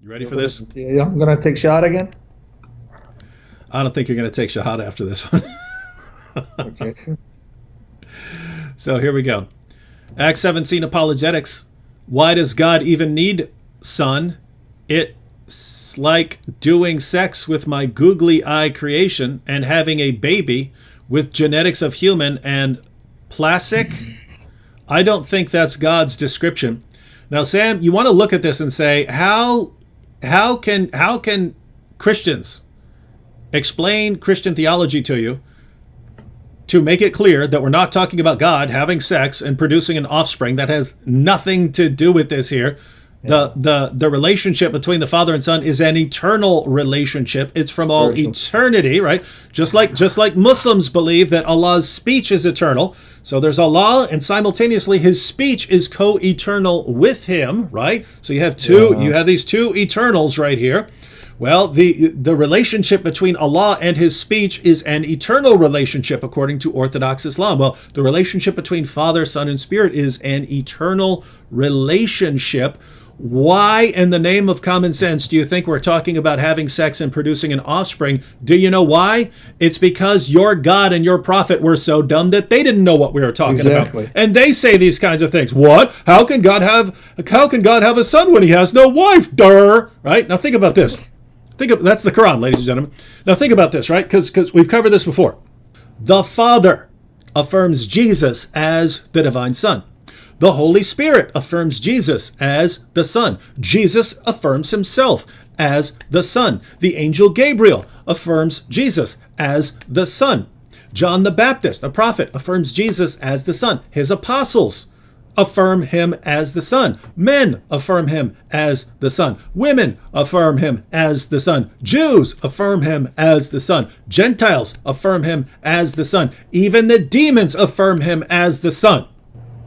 You ready for this? Yeah, I'm going to take shot again. I don't think you're going to take shahada after this one. Okay. So here we go. Acts 17 apologetics. Why does God even need son? It's like doing sex with my googly eye creation and having a baby with genetics of human and plastic. I don't think that's God's description. Now, Sam, you want to look at this and say, how can Christians explain Christian theology to you to make it clear that we're not talking about God having sex and producing an offspring? That has nothing to do with this here. Yeah. The relationship between the Father and Son is an eternal relationship. It's from all eternity, right? Just like Muslims believe that Allah's speech is eternal. So there's Allah, and simultaneously his speech is co-eternal with him, right? So you have you have these two eternals right here. Well, the relationship between Allah and his speech is an eternal relationship according to Orthodox Islam. Well, the relationship between Father, Son, and Spirit is an eternal relationship. Why, in the name of common sense, do you think we're talking about having sex and producing an offspring? Do you know why? It's because your God and your prophet were so dumb that they didn't know what we were talking about. And they say these kinds of things. What? How can God have a son when he has no wife? Durr. Right? Now think about this. That's the Quran, ladies and gentlemen. Now think about this, right? Because we've covered this before. The Father affirms Jesus as the divine Son. The Holy Spirit affirms Jesus as the Son. Jesus affirms himself as the Son. The angel Gabriel affirms Jesus as the Son. John the Baptist, a prophet, affirms Jesus as the Son. His apostles affirm him as the Son. Men affirm him as the Son. Women affirm him as the Son. Jews affirm him as the Son. Gentiles affirm him as the Son. Even the demons affirm him as the Son.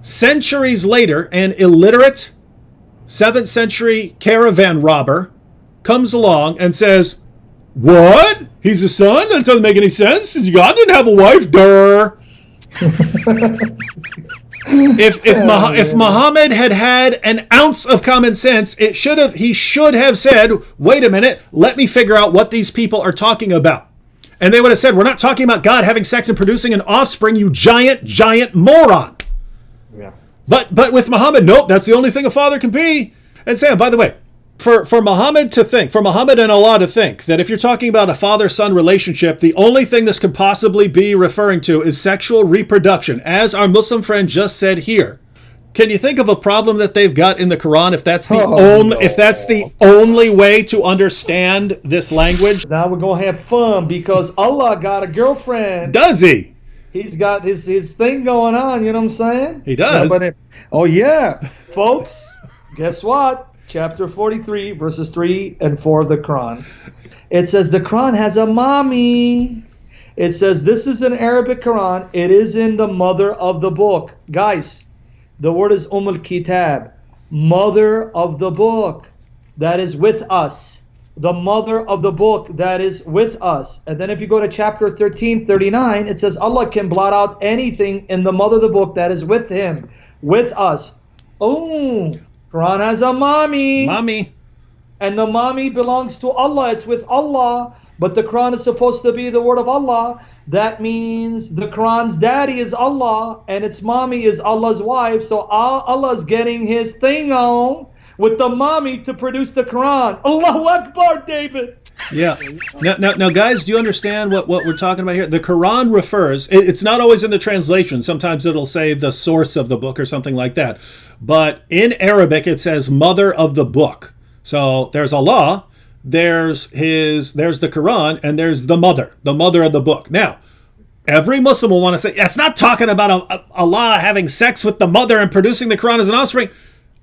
Centuries later, an illiterate 7th century caravan robber comes along and says, what? He's a son? That doesn't make any sense. God didn't have a wife. Durr. If Muhammad had an ounce of common sense, he should have said, wait a minute, let me figure out what these people are talking about. And they would have said, we're not talking about God having sex and producing an offspring, you giant moron. Yeah. But with Muhammad, nope, that's the only thing a father can be. And Sam, by the way, for Muhammad and Allah to think that if you're talking about a father-son relationship, the only thing this could possibly be referring to is sexual reproduction, as our Muslim friend just said here. Can you think of a problem that they've got in the Quran if that's the only way to understand this language? Now we're gonna have fun because Allah got a girlfriend. Does he? He's got his thing going on, you know what I'm saying? He does. Oh yeah, folks, guess what? Chapter 43, verses 3 and 4 of the Quran. It says the Quran has a mommy. It says this is an Arabic Quran. It is in the mother of the book. Guys, the word is al-Kitab, mother of the book that is with us. The mother of the book that is with us. And then if you go to chapter 13, 39, it says Allah can blot out anything in the mother of the book that is with him, with us. Oh, Quran has a mommy. Mommy. And the mommy belongs to Allah. It's with Allah. But the Quran is supposed to be the word of Allah. That means the Quran's daddy is Allah and its mommy is Allah's wife. So Allah's getting his thing on with the mommy to produce the Quran. Allahu Akbar, David. Yeah. Now, guys, do you understand what we're talking about here? The Quran refers, it's not always in the translation. Sometimes it'll say the source of the book or something like that. But in Arabic, it says mother of the book. So there's Allah, there's the Quran, and there's the mother of the book. Now, every Muslim will want to say, it's not talking about Allah having sex with the mother and producing the Quran as an offspring.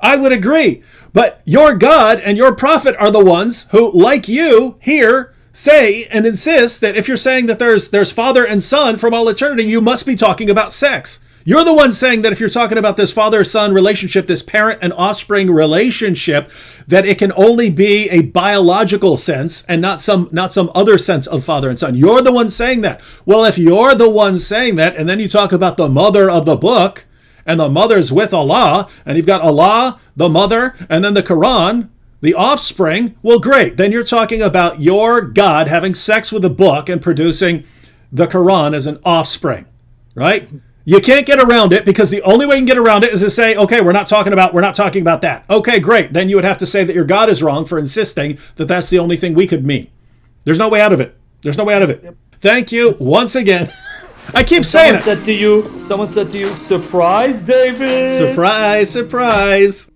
I would agree. But your God and your prophet are the ones who, like you here, say and insist that if you're saying that there's father and son from all eternity, you must be talking about sex. You're the one saying that if you're talking about this father-son relationship, this parent and offspring relationship, that it can only be a biological sense and not some other sense of father and son. You're the one saying that. Well, if you're the one saying that, and then you talk about the mother of the book, and the mother's with Allah, and you've got Allah, the mother, and then the Quran, The offspring, well, great. Then you're talking about your God having sex with a book and producing the Quran as an offspring, right? You can't get around it because the only way you can get around it is to say, okay, we're not talking about that. Okay, great. Then you would have to say that your God is wrong for insisting that that's the only thing we could mean. There's no way out of it. There's no way out of it. Yep. Thank you once again. I keep saying it. Someone said to you, surprise, David. Surprise, surprise.